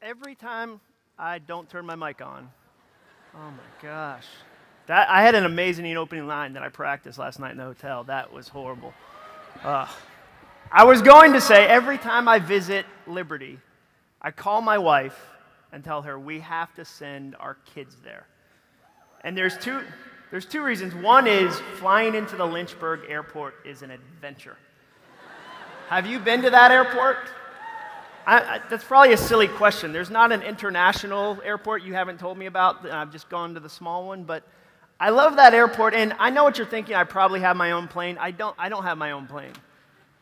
every time I don't turn my mic on. Oh my gosh. I had an amazing opening line that I practiced last night in the hotel. That was horrible. I was going to say, every time I visit Liberty, I call my wife and tell her we have to send our kids there. And there's two reasons. One is flying into the Lynchburg airport is an adventure. Have you been to that airport? That's probably a silly question. There's not an international airport you haven't told me about. I've just gone to the small one, but I love that airport, and I know what you're thinking. I probably have my own plane. I don't have my own plane.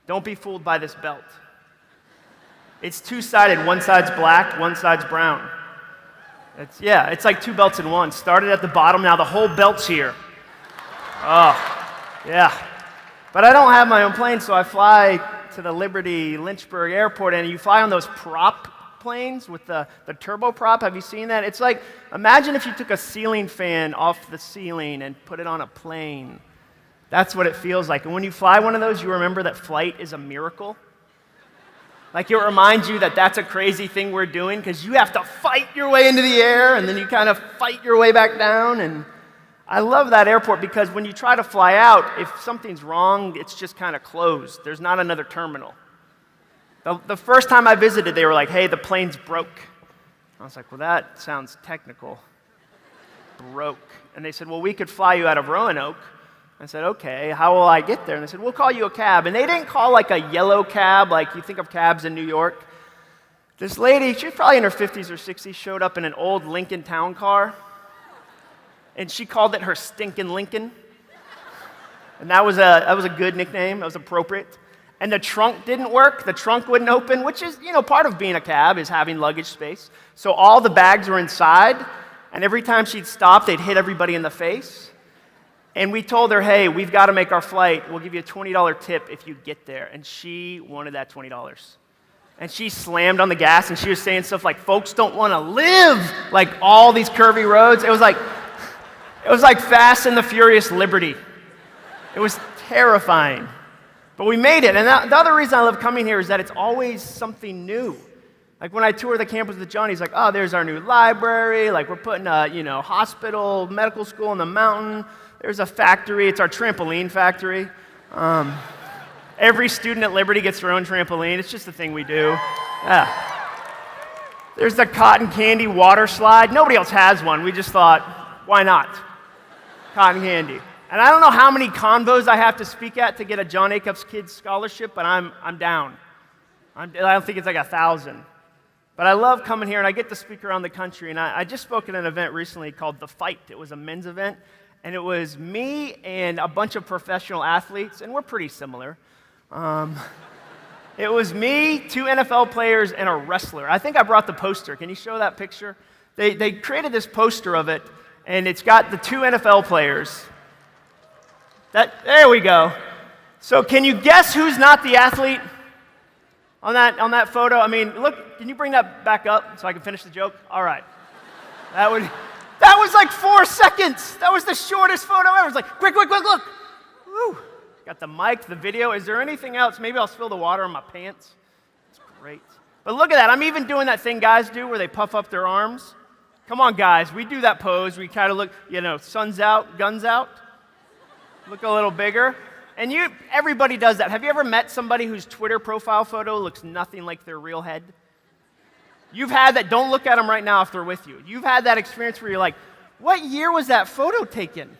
Don't be fooled by this belt. It's two-sided. One side's black, one side's brown. It's like two belts in one. Started at the bottom, now the whole belt's here. Oh, yeah. But I don't have my own plane, so I fly to the Liberty Lynchburg airport, and you fly on those prop planes with the turboprop. Have you seen that? It's like, imagine if you took a ceiling fan off the ceiling and put it on a plane. That's what it feels like. And when you fly one of those, you remember that flight is a miracle. Like, it reminds you that that's a crazy thing we're doing because you have to fight your way into the air, and then you kind of fight your way back down. And I love that airport because when you try to fly out, if something's wrong, it's just kind of closed. There's not another terminal. The first time I visited, they were like, hey, the plane's broke. I was like, well, that sounds technical. Broke. And they said, well, we could fly you out of Roanoke. I said, okay, how will I get there? And they said, we'll call you a cab. And they didn't call like a yellow cab, like you think of cabs in New York. This lady, she was probably in her 50s or 60s, showed up in an old Lincoln Town car. And she called it her stinking Lincoln. And that was a good nickname. That was appropriate. And the trunk didn't work. The trunk wouldn't open, which is, part of being a cab is having luggage space. So all the bags were inside. And every time she'd stop, they'd hit everybody in the face. And we told her, hey, we've got to make our flight. We'll give you a $20 tip if you get there. And she wanted that $20. And she slammed on the gas, and she was saying stuff like, folks don't want to live like all these curvy roads. It was like Fast and the Furious Liberty. It was terrifying. But we made it. And the other reason I love coming here is that it's always something new. Like when I tour the campus with John, he's like, oh, there's our new library. Like we're putting a hospital, medical school in the mountain. There's a factory. It's our trampoline factory. Every student at Liberty gets their own trampoline. It's just a thing we do. Yeah. There's the cotton candy water slide. Nobody else has one. We just thought, why not? Cotton candy. And I don't know how many convos I have to speak at to get a Jon Acuff's Kids Scholarship, but I'm down. I don't think it's like 1,000. But I love coming here, and I get to speak around the country. And I just spoke at an event recently called The Fight. It was a men's event. And it was me and a bunch of professional athletes, and we're pretty similar. It was me, 2 NFL players, and a wrestler. I think I brought the poster. Can you show that picture? They created this poster of it, and it's got the 2 NFL players. There we go. So can you guess who's not the athlete on that photo? I mean, look, can you bring that back up so I can finish the joke? All right. That was like 4 seconds. That was the shortest photo ever. It's like, quick, look. Woo. Got the mic, the video. Is there anything else? Maybe I'll spill the water on my pants. It's great. But look at that. I'm even doing that thing guys do where they puff up their arms. Come on, guys. We do that pose. We kind of look, sun's out, guns out. Look a little bigger. And everybody does that. Have you ever met somebody whose Twitter profile photo looks nothing like their real head? You've had that. Don't look at them right now if they're with you. You've had that experience where you're like, what year was that photo taken?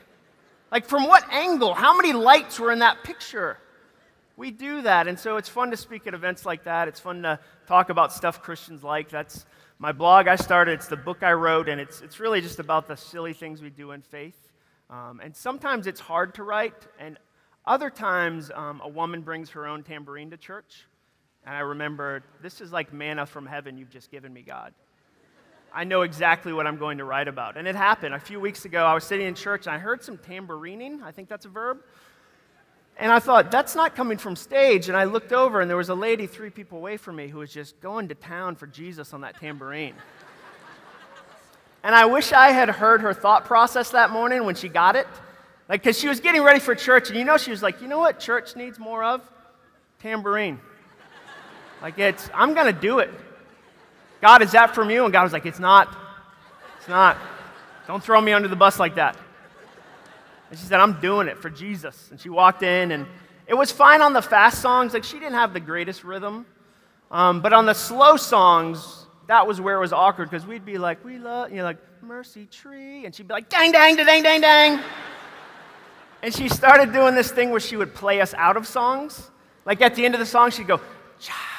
Like, from what angle? How many lights were in that picture? We do that, and so it's fun to speak at events like that. It's fun to talk about stuff Christians like. That's my blog I started. It's the book I wrote, and it's really just about the silly things we do in faith. And sometimes it's hard to write, and other times a woman brings her own tambourine to church, and I remember, this is like manna from heaven you've just given me, God. I know exactly what I'm going to write about. And it happened. A few weeks ago, I was sitting in church, and I heard some tambourining. I think that's a verb. And I thought, that's not coming from stage. And I looked over, and there was a lady 3 people away from me who was just going to town for Jesus on that tambourine. And I wish I had heard her thought process that morning when she got it. Because she was getting ready for church, and she was like, you know what church needs more of? Tambourine. I'm going to do it. God, is that from you? And God was like, it's not. It's not. Don't throw me under the bus like that. And she said, I'm doing it for Jesus. And she walked in, and it was fine on the fast songs. Like, she didn't have the greatest rhythm. But on the slow songs, that was where it was awkward, because we'd be like, we love, like, mercy tree. And she'd be like, dang, dang, dang, dang, dang. And she started doing this thing where she would play us out of songs. Like, at the end of the song, she'd go, cha.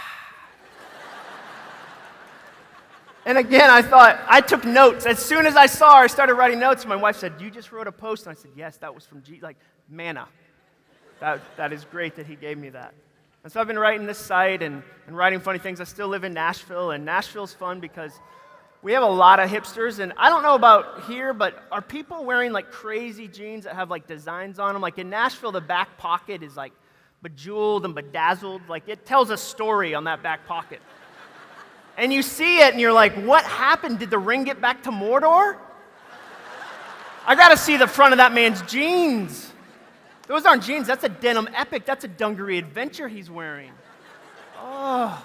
And again, I took notes. As soon as I saw her, I started writing notes. My wife said, you just wrote a post. And I said, yes, that was from manna. That is great that he gave me that. And so I've been writing this site and writing funny things. I still live in Nashville, and Nashville's fun because we have a lot of hipsters. And I don't know about here, but are people wearing like crazy jeans that have like designs on them? Like in Nashville, the back pocket is like bejeweled and bedazzled. Like it tells a story on that back pocket. And you see it, and you're like, what happened? Did the ring get back to Mordor? I got to see the front of that man's jeans. Those aren't jeans. That's a denim epic. That's a dungaree adventure he's wearing. Oh.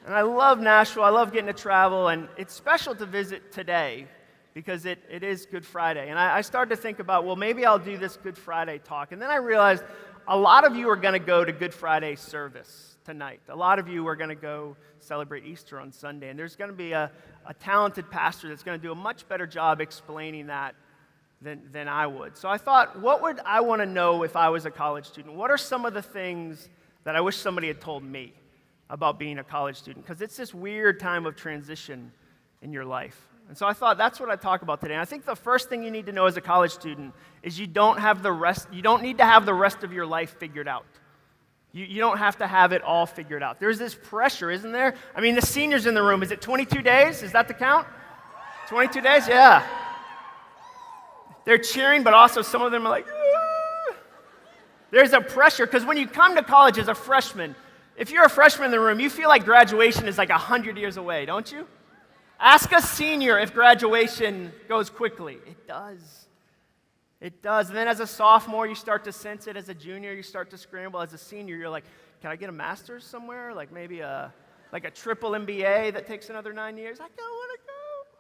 And I love Nashville. I love getting to travel, and it's special to visit today because it is Good Friday. And I started to think about, well, maybe I'll do this Good Friday talk. And then I realized a lot of you are going to go to Good Friday service tonight. A lot of you are going to go celebrate Easter on Sunday, and there's going to be a talented pastor that's going to do a much better job explaining that than I would. So I thought, what would I want to know if I was a college student? What are some of the things that I wish somebody had told me about being a college student? Because it's this weird time of transition in your life. And so I thought that's what I'd talk about today. And I think the first thing you need to know as a college student is you don't need to have the rest of your life figured out. You don't have to have it all figured out. There's this pressure, isn't there? I mean, the seniors in the room, is it 22 days? Is that the count? 22 days? Yeah. They're cheering, but also some of them are like, ah. There's a pressure, because when you come to college as a freshman, if you're a freshman in the room, you feel like graduation is like 100 years away, don't you? Ask a senior if graduation goes quickly. It does. It does. And then as a sophomore, you start to sense it. As a junior, you start to scramble. As a senior, you're like, can I get a master's somewhere? Like maybe a triple MBA that takes another 9 years? I don't want to go.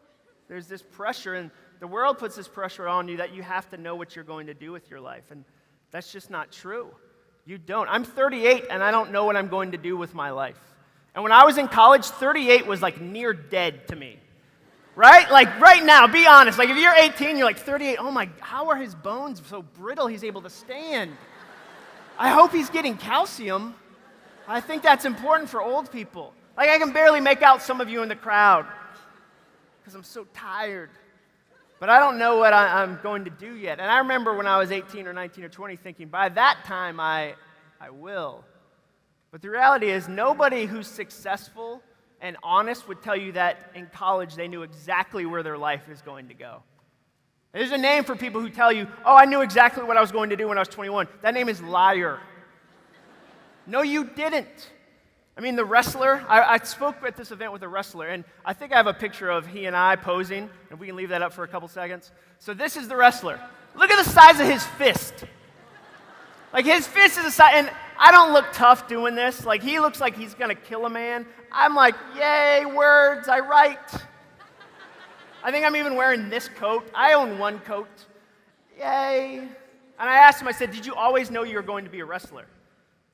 There's this pressure, and the world puts this pressure on you that you have to know what you're going to do with your life. And that's just not true. You don't. I'm 38, and I don't know what I'm going to do with my life. And when I was in college, 38 was like near dead to me. Right? Like right now, be honest. Like if you're 18, you're like 38. Oh my, how are his bones so brittle he's able to stand? I hope he's getting calcium. I think that's important for old people. Like I can barely make out some of you in the crowd because I'm so tired. But I don't know what I'm going to do yet. And I remember when I was 18 or 19 or 20 thinking, by that time I will. But the reality is nobody who's successful and honest would tell you that in college they knew exactly where their life is going to go. There's a name for people who tell you, oh, I knew exactly what I was going to do when I was 21. That name is liar. No, you didn't. I mean, the wrestler, I spoke at this event with a wrestler, and I think I have a picture of he and I posing, and we can leave that up for a couple seconds. So this is the wrestler. Look at the size of his fist. Like his fist is the size, and I don't look tough doing this. Like he looks like he's going to kill a man. I'm like, yay, words, I write. I think I'm even wearing this coat. I own one coat. Yay. And I asked him, I said, did you always know you were going to be a wrestler?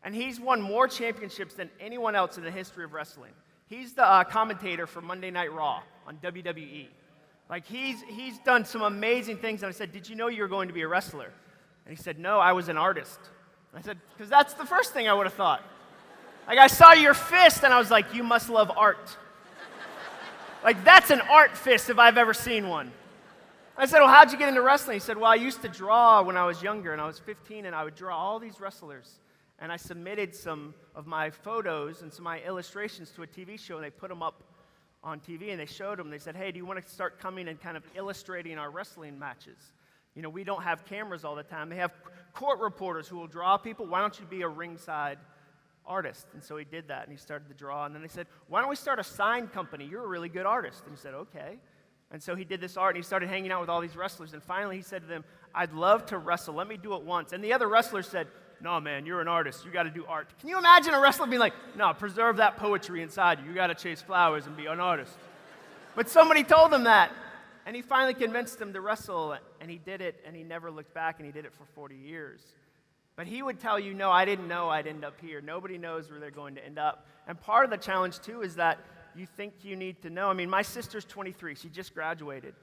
And he's won more championships than anyone else in the history of wrestling. He's the commentator for Monday Night Raw on WWE. Like he's done some amazing things. And I said, did you know you were going to be a wrestler? And he said, no, I was an artist. And I said, because that's the first thing I would have thought. Like I saw your fist and I was like, you must love art. Like that's an art fist if I've ever seen one. I said, well, how'd you get into wrestling? He said, well, I used to draw when I was younger, and I was 15, and I would draw all these wrestlers. And I submitted some of my photos and some of my illustrations to a TV show, and they put them up on TV, and they showed them. They said, hey, do you want to start coming and kind of illustrating our wrestling matches? You know, we don't have cameras all the time. They have court reporters who will draw people. Why don't you be a ringside artist? And so he did that, and he started to draw. And then they said, why don't we start a sign company? You're a really good artist. And he said, okay. And so he did this art, and he started hanging out with all these wrestlers. And finally he said to them, I'd love to wrestle. Let me do it once. And the other wrestlers said, no, man, you're an artist. You got to do art. Can you imagine a wrestler being like, no, preserve that poetry inside you. You got to chase flowers and be an artist. But somebody told him that. And he finally convinced him to wrestle, and he did it, and he never looked back, and he did it for 40 years. But he would tell you, no, I didn't know I'd end up here. Nobody knows where they're going to end up. And part of the challenge, too, is that you think you need to know. I mean, my sister's 23. She just graduated.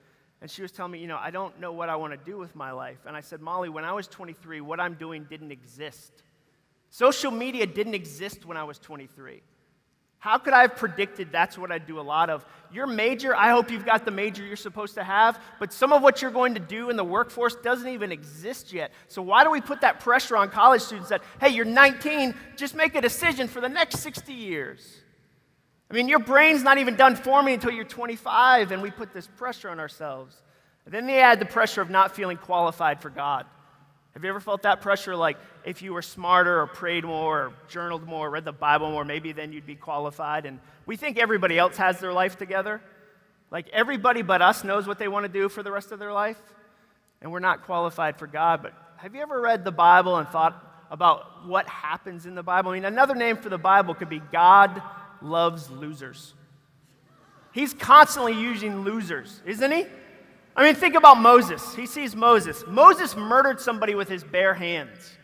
And she was telling me, I don't know what I want to do with my life. And I said, Molly, when I was 23, what I'm doing didn't exist. Social media didn't exist when I was 23. How could I have predicted that's what I'd do a lot of? Your major, I hope you've got the major you're supposed to have, but some of what you're going to do in the workforce doesn't even exist yet. So why do we put that pressure on college students that, hey, you're 19, just make a decision for the next 60 years? I mean, your brain's not even done forming until you're 25, and we put this pressure on ourselves. And then they add the pressure of not feeling qualified for God. Have you ever felt that pressure, like if you were smarter or prayed more or journaled more, or read the Bible more, maybe then you'd be qualified? And we think everybody else has their life together. Like everybody but us knows what they want to do for the rest of their life, and we're not qualified for God. But have you ever read the Bible and thought about what happens in the Bible? I mean, another name for the Bible could be God loves losers. He's constantly using losers, isn't he? I mean, think about Moses. He sees Moses. Moses murdered somebody with his bare hands.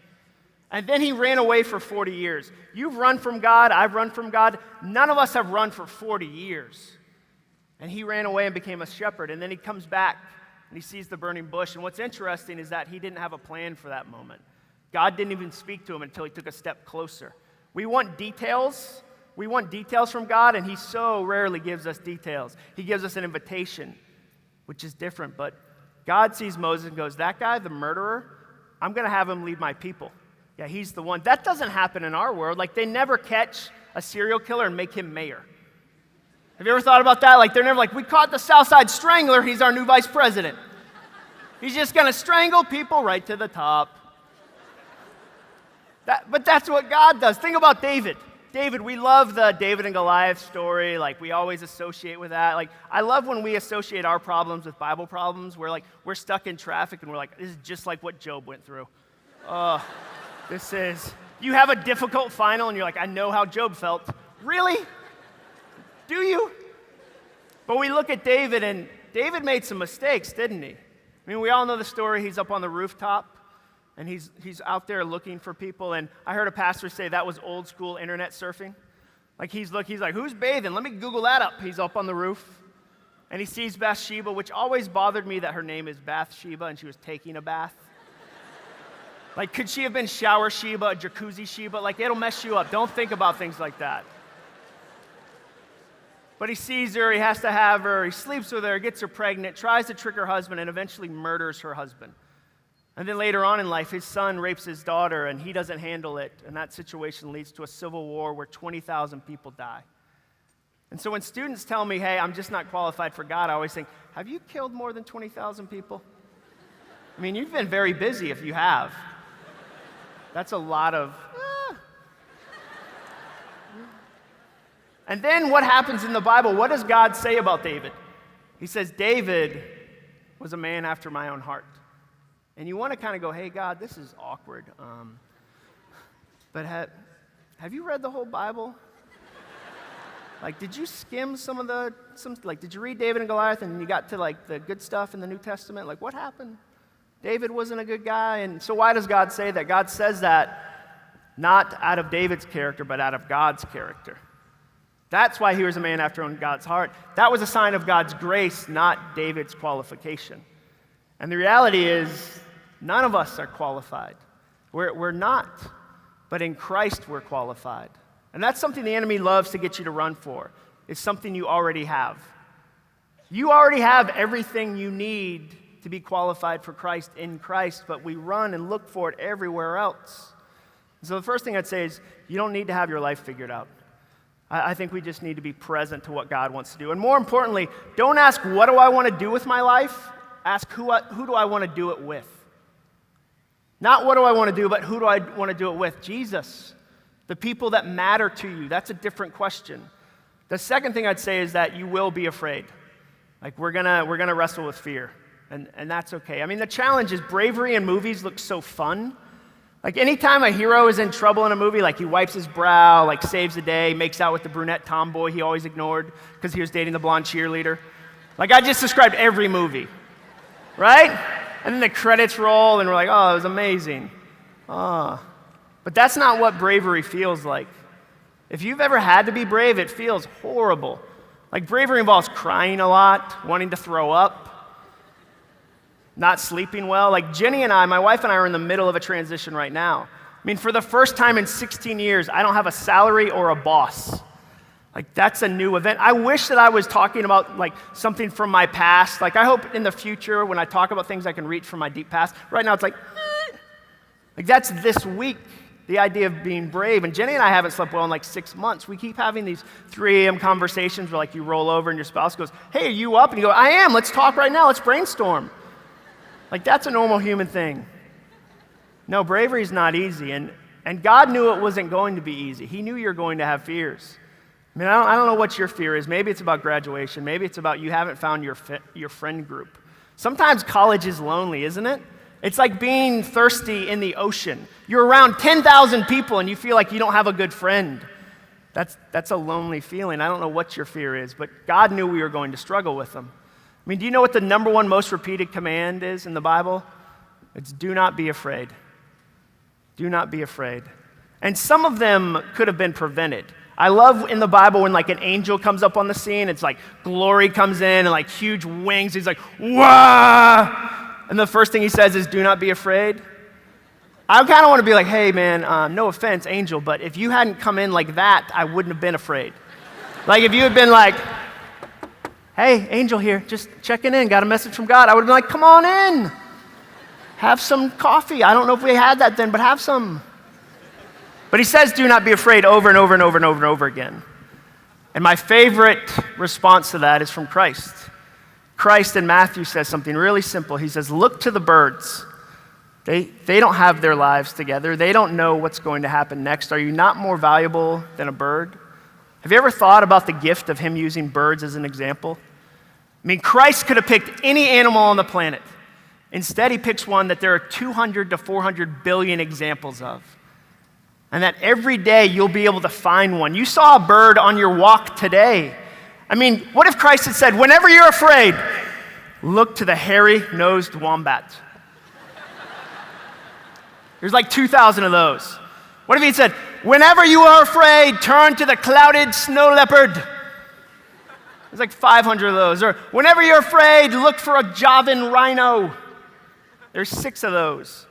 And then he ran away for 40 years. You've run from God. I've run from God. None of us have run for 40 years. And he ran away and became a shepherd. And then he comes back and he sees the burning bush. And what's interesting is that he didn't have a plan for that moment. God didn't even speak to him until he took a step closer. We want details. We want details from God, and he so rarely gives us details. He gives us an invitation, which is different. But God sees Moses and goes, that guy, the murderer, I'm going to have him lead my people. Yeah, he's the one. That doesn't happen in our world. Like, they never catch a serial killer and make him mayor. Have you ever thought about that? Like, they're never like, we caught the Southside Strangler. He's our new vice president. He's just going to strangle people right to the top. But that's what God does. Think about David. David, we love the David and Goliath story. Like, we always associate with that. Like, I love when we associate our problems with Bible problems. We're stuck in traffic and we're like, this is just like what Job went through. You have a difficult final and you're like, I know how Job felt. Really? Do you? But we look at David, and David made some mistakes, didn't he? I mean, we all know the story. He's up on the rooftop. And he's out there looking for people. And I heard a pastor say that was old school internet surfing. Like he's like, who's bathing? Let me Google that up. He's up on the roof. And he sees Bathsheba, which always bothered me that her name is Bathsheba and she was taking a bath. Like, could she have been Shower Sheba, Jacuzzi Sheba? Like, it'll mess you up. Don't think about things like that. But he sees her, he has to have her, he sleeps with her, gets her pregnant, tries to trick her husband, and eventually murders her husband. And then later on in life, his son rapes his daughter, and he doesn't handle it. And that situation leads to a civil war where 20,000 people die. And so when students tell me, hey, I'm just not qualified for God, I always think, have you killed more than 20,000 people? I mean, you've been very busy if you have. That's a lot of... And then what happens in the Bible? What does God say about David? He says, David was a man after my own heart. And you want to kind of go, hey, God, this is awkward. But have you read the whole Bible? Like, did you skim did you read David and Goliath and you got to, like, the good stuff in the New Testament? Like, what happened? David wasn't a good guy. And so why does God say that? God says that not out of David's character, but out of God's character. That's why he was a man after God's heart. That was a sign of God's grace, not David's qualification. And the reality is, none of us are qualified. We're not. But in Christ, we're qualified. And that's something the enemy loves to get you to run for. It's something you already have. You already have everything you need to be qualified for Christ in Christ, but we run and look for it everywhere else. So the first thing I'd say is, you don't need to have your life figured out. I think we just need to be present to what God wants to do. And more importantly, don't ask, what do I want to do with my life? Ask, who do I want to do it with? Not what do I want to do, but who do I want to do it with? Jesus. The people that matter to you. That's a different question. The second thing I'd say is that you will be afraid. Like, we're gonna wrestle with fear. And that's okay. I mean, the challenge is bravery in movies looks so fun, Like anytime a hero is in trouble in a movie, like he wipes his brow, like saves the day, makes out with the brunette tomboy he always ignored because he was dating the blonde cheerleader. Like I just described every movie, right? And then the credits roll and we're like, oh, it was amazing. Oh. But that's not what bravery feels like. If you've ever had to be brave, it feels horrible. Like bravery involves crying a lot, wanting to throw up, not sleeping well. Like Jenny and I, my wife and I, are in the middle of a transition right now. I mean, for the first time in 16 years, I don't have a salary or a boss. Like that's a new event. I wish that I was talking about like something from my past. Like I hope in the future when I talk about things I can reach from my deep past. Right now it's like that's this week, the idea of being brave. And Jenny and I haven't slept well in like 6 months. We keep having these 3 a.m. conversations where like you roll over and your spouse goes, hey, are you up? And you go, I am. Let's talk right now. Let's brainstorm. Like, that's a normal human thing. No, bravery is not easy, and God knew it wasn't going to be easy. He knew you're going to have fears. I mean, I don't know what your fear is. Maybe it's about graduation. Maybe it's about you haven't found your friend group. Sometimes college is lonely, isn't it? It's like being thirsty in the ocean. You're around 10,000 people, and you feel like you don't have a good friend. That's a lonely feeling. I don't know what your fear is, but God knew we were going to struggle with them. I mean, do you know what the number one most repeated command is in the Bible? It's do not be afraid. Do not be afraid. And some of them could have been prevented. I love in the Bible when like an angel comes up on the scene, it's like glory comes in and like huge wings. He's like, wah! And the first thing he says is do not be afraid. I kind of want to be like, hey man, no offense, angel, but if you hadn't come in like that, I wouldn't have been afraid. Like if you had been like, hey, angel here, just checking in, got a message from God. I would have been like, come on in. Have some coffee. I don't know if we had that then, but have some. But he says, do not be afraid over and over and over and over and over again. And my favorite response to that is from Christ. Christ in Matthew says something really simple. He says, look to the birds. They don't have their lives together. They don't know what's going to happen next. Are you not more valuable than a bird? Have you ever thought about the gift of him using birds as an example? I mean, Christ could have picked any animal on the planet. Instead, he picks one that there are 200 to 400 billion examples of. And that every day you'll be able to find one. You saw a bird on your walk today. I mean, what if Christ had said, whenever you're afraid, look to the hairy-nosed wombat. There's like 2,000 of those. What if he said, whenever you are afraid, turn to the clouded snow leopard. There's like 500 of those. Or whenever you're afraid, look for a Javan rhino. There's 6 of those.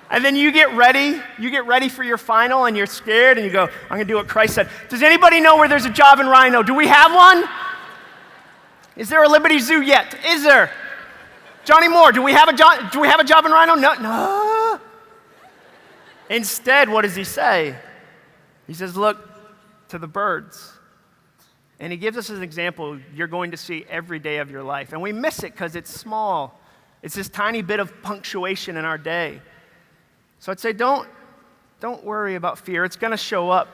And then you get ready for your final and you're scared and you go, I'm gonna do what Christ said. Does anybody know where there's a Javan rhino? Do we have one? Is there a Liberty Zoo yet? Is there? Johnny Moore, do we have a Javan rhino? No. Instead, what does he say? He says, look to the birds. And he gives us an example you're going to see every day of your life. And we miss it because it's small. It's this tiny bit of punctuation in our day. So I'd say don't worry about fear. It's going to show up.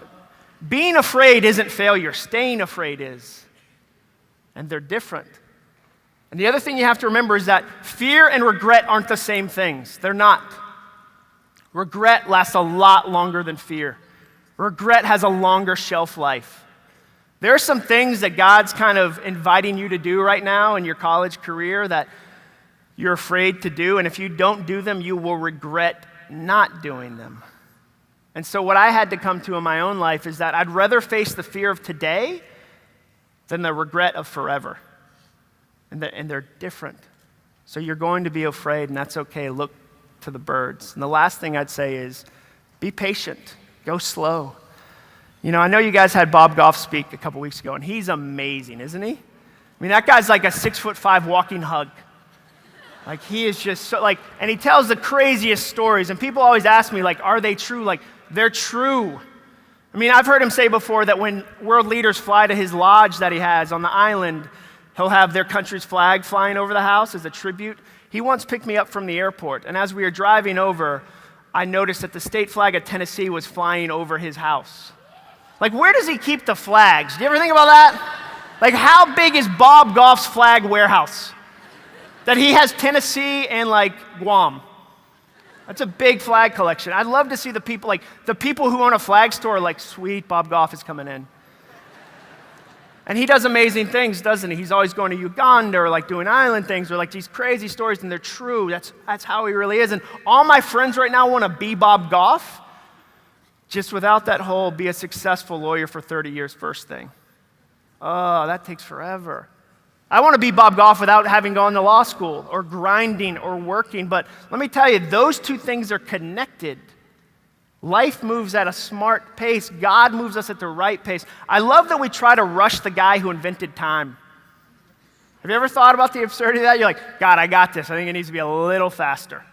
Being afraid isn't failure. Staying afraid is. And they're different. And the other thing you have to remember is that fear and regret aren't the same things. They're not. Regret lasts a lot longer than fear. Regret has a longer shelf life. There are some things that God's kind of inviting you to do right now in your college career that you're afraid to do, and if you don't do them, you will regret not doing them. And so what I had to come to in my own life is that I'd rather face the fear of today than the regret of forever. And they're different. So you're going to be afraid, and that's okay. Look to the birds. And the last thing I'd say is be patient. Go slow. You know, I know you guys had Bob Goff speak a couple weeks ago, and he's amazing, isn't he? I mean, that guy's like a 6'5" walking hug. Like, he is just so, like, and he tells the craziest stories, and people always ask me, like, are they true? Like, they're true. I mean, I've heard him say before that when world leaders fly to his lodge that he has on the island, he'll have their country's flag flying over the house as a tribute. He once picked me up from the airport, and as we were driving over, I noticed that the state flag of Tennessee was flying over his house. Like, where does he keep the flags? Do you ever think about that? Like, how big is Bob Goff's flag warehouse? That he has Tennessee and, like, Guam. That's a big flag collection. I'd love to see the people who own a flag store are like, sweet, Bob Goff is coming in. And he does amazing things, doesn't he? He's always going to Uganda or like doing island things or like these crazy stories, and they're true. That's how he really is. And all my friends right now want to be Bob Goff, just without that whole be a successful lawyer for 30 years first thing. Oh, that takes forever. I want to be Bob Goff without having gone to law school or grinding or working, but let me tell you, those two things are connected. Life moves at a smart pace. God moves us at the right pace. I love that we try to rush the guy who invented time. Have you ever thought about the absurdity of that? You're like, God, I got this. I think it needs to be a little faster.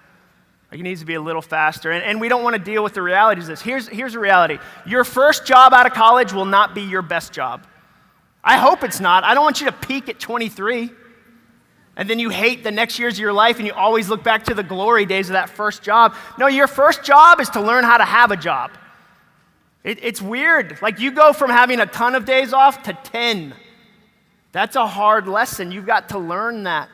Like, it needs to be a little faster. And we don't want to deal with the realities of this. Here's the reality. Your first job out of college will not be your best job. I hope it's not. I don't want you to peak at 23. And then you hate the next years of your life and you always look back to the glory days of that first job. No, your first job is to learn how to have a job. It's weird. Like, you go from having a ton of days off to 10. That's a hard lesson. You've got to learn that.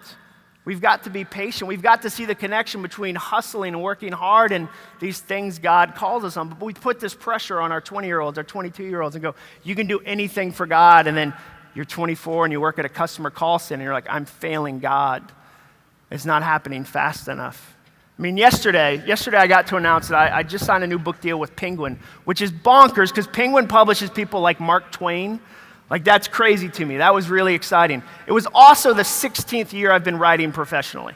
We've got to be patient. We've got to see the connection between hustling and working hard and these things God calls us on. But we put this pressure on our 20-year-olds, our 22-year-olds, and go, you can do anything for God. And then you're 24 and you work at a customer call center and you're like, I'm failing God. It's not happening fast enough. I mean, yesterday I got to announce that I just signed a new book deal with Penguin, which is bonkers because Penguin publishes people like Mark Twain. Like, that's crazy to me. That was really exciting. It was also the 16th year I've been writing professionally.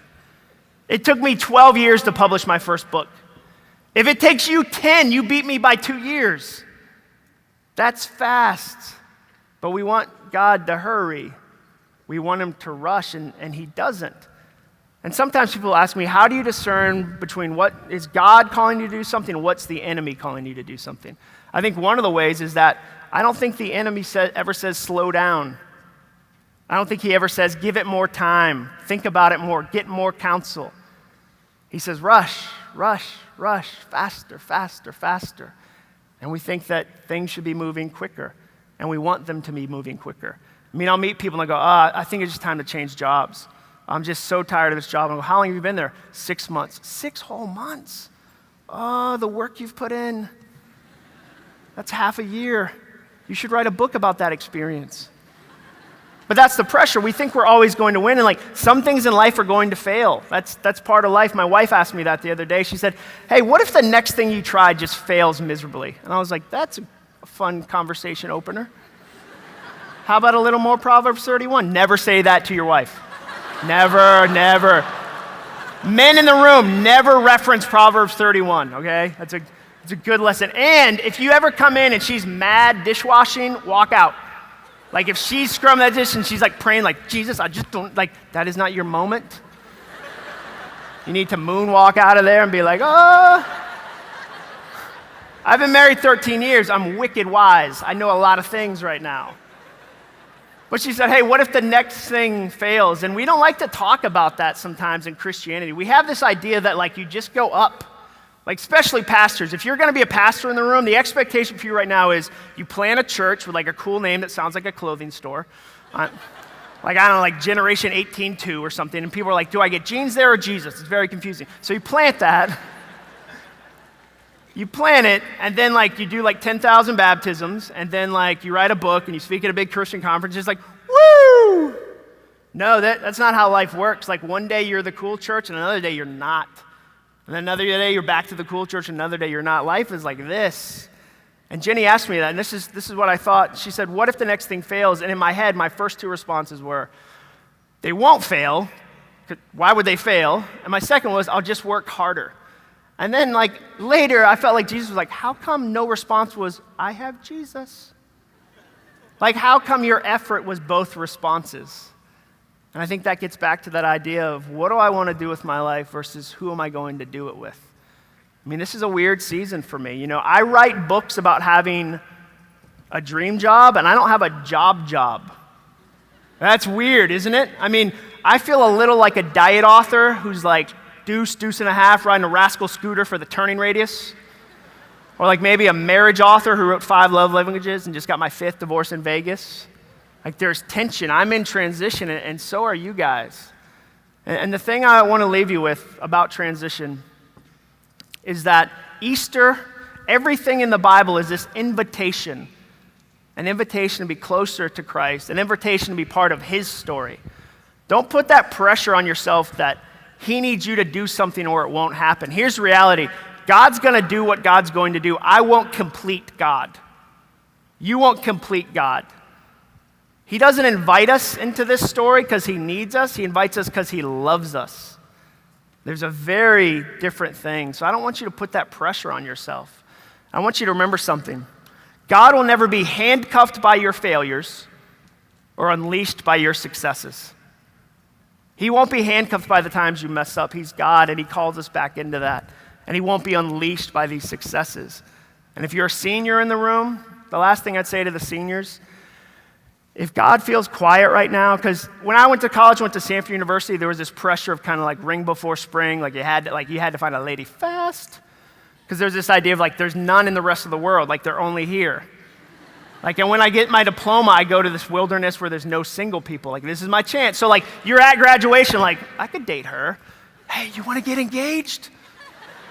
It took me 12 years to publish my first book. If it takes you 10, you beat me by 2 years. That's fast. But we want God to hurry. We want him to rush, and he doesn't. And sometimes people ask me, how do you discern between what is God calling you to do something and what's the enemy calling you to do something? I think one of the ways is that I don't think the enemy ever says slow down. I don't think he ever says give it more time, think about it more, get more counsel. He says rush, rush, rush, faster, faster, faster. And we think that things should be moving quicker. And we want them to be moving quicker. I mean, I'll meet people and I go, I think it's just time to change jobs. I'm just so tired of this job. And I go, how long have you been there? 6 months. 6 whole months. Oh, the work you've put in. That's half a year. You should write a book about that experience. But that's the pressure. We think we're always going to win. And like, some things in life are going to fail. That's part of life. My wife asked me that the other day. She said, hey, what if the next thing you try just fails miserably? And I was like, that's a fun conversation opener. How about a little more Proverbs 31? Never say that to your wife. Never, never. Men in the room, never reference Proverbs 31, okay? It's a good lesson. And if you ever come in and she's mad dishwashing, walk out. Like, if she's scrubbing that dish and she's like praying like, Jesus, I just don't, like, that is not your moment. You need to moonwalk out of there and be like, oh. I've been married 13 years. I'm wicked wise. I know a lot of things right now. But she said, hey, what if the next thing fails? And we don't like to talk about that sometimes in Christianity. We have this idea that, like, you just go up. Like, especially pastors. If you're going to be a pastor in the room, the expectation for you right now is you plant a church with, like, a cool name that sounds like a clothing store. Like, I don't know, like Generation 18-2 or something. And people are like, do I get jeans there or Jesus? It's very confusing. So you plant that. You plan it, and then, like, you do, like, 10,000 baptisms, and then, like, you write a book, and you speak at a big Christian conference. It's like, woo! No, that's not how life works. Like, one day you're the cool church, and another day you're not. And then another day you're back to the cool church, and another day you're not. Life is like this. And Jenny asked me that, and this is what I thought. She said, what if the next thing fails? And in my head, my first two responses were, they won't fail. Why would they fail? And my second was, I'll just work harder. And then, like, later, I felt like Jesus was like, how come no response was, I have Jesus? Like, how come your effort was both responses? And I think that gets back to that idea of what do I want to do with my life versus who am I going to do it with? I mean, this is a weird season for me. You know, I write books about having a dream job, and I don't have a job. That's weird, isn't it? I mean, I feel a little like a diet author who's like, deuce and a half, riding a rascal scooter for the turning radius. Or like maybe a marriage author who wrote 5 love languages and just got my 5th divorce in Vegas. Like, there's tension. I'm in transition, and so are you guys. And the thing I want to leave you with about transition is that Easter, everything in the Bible is this invitation, an invitation to be closer to Christ, an invitation to be part of his story. Don't put that pressure on yourself that he needs you to do something or it won't happen. Here's the reality. God's going to do what God's going to do. I won't complete God. You won't complete God. He doesn't invite us into this story because he needs us. He invites us because he loves us. There's a very different thing. So I don't want you to put that pressure on yourself. I want you to remember something. God will never be handcuffed by your failures or unleashed by your successes. He won't be handcuffed by the times you mess up. He's God, and he calls us back into that. And he won't be unleashed by these successes. And if you're a senior in the room, the last thing I'd say to the seniors, if God feels quiet right now, because when I went to college, went to Stanford University, there was this pressure of kind of like ring before spring, like you had to find a lady fast, because there's this idea of like there's none in the rest of the world, like they're only here. Like, and when I get my diploma, I go to this wilderness where there's no single people. Like, this is my chance. So, like, you're at graduation, like, I could date her. Hey, you want to get engaged?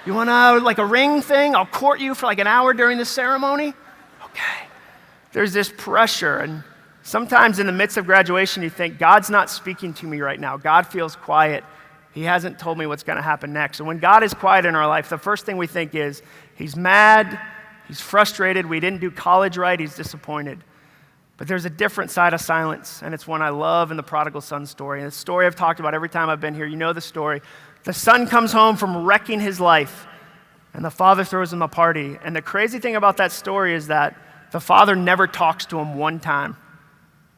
You want to, like, a ring thing? I'll court you for, like, an hour during the ceremony? Okay. There's this pressure. And sometimes in the midst of graduation, you think, God's not speaking to me right now. God feels quiet. He hasn't told me what's going to happen next. And when God is quiet in our life, the first thing we think is, he's mad. He's frustrated. We didn't do college right. He's disappointed. But there's a different side of silence, and it's one I love in the prodigal son story. And it's a story I've talked about every time I've been here. You know the story. The son comes home from wrecking his life, and the father throws him a party. And the crazy thing about that story is that the father never talks to him one time.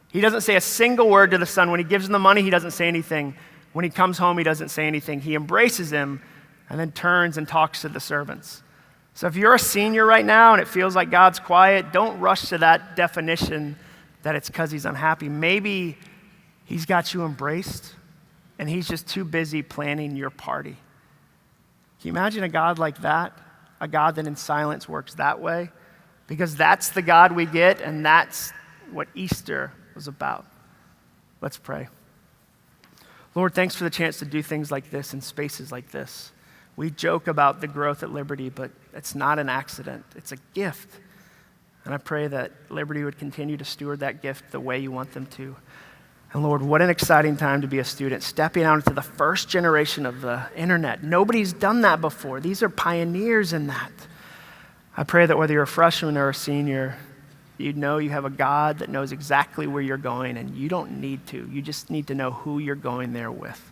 He doesn't say a single word to the son. When he gives him the money, he doesn't say anything. When he comes home, he doesn't say anything. He embraces him and then turns and talks to the servants. So if you're a senior right now and it feels like God's quiet, don't rush to that definition that it's because he's unhappy. Maybe he's got you embraced and he's just too busy planning your party. Can you imagine a God like that? A God that in silence works that way? Because that's the God we get, and that's what Easter was about. Let's pray. Lord, thanks for the chance to do things like this in spaces like this. We joke about the growth at Liberty, but it's not an accident. It's a gift. And I pray that Liberty would continue to steward that gift the way you want them to. And Lord, what an exciting time to be a student, stepping out into the first generation of the internet. Nobody's done that before. These are pioneers in that. I pray that whether you're a freshman or a senior, you know you have a God that knows exactly where you're going, and you don't need to. You just need to know who you're going there with.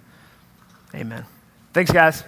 Amen. Thanks, guys.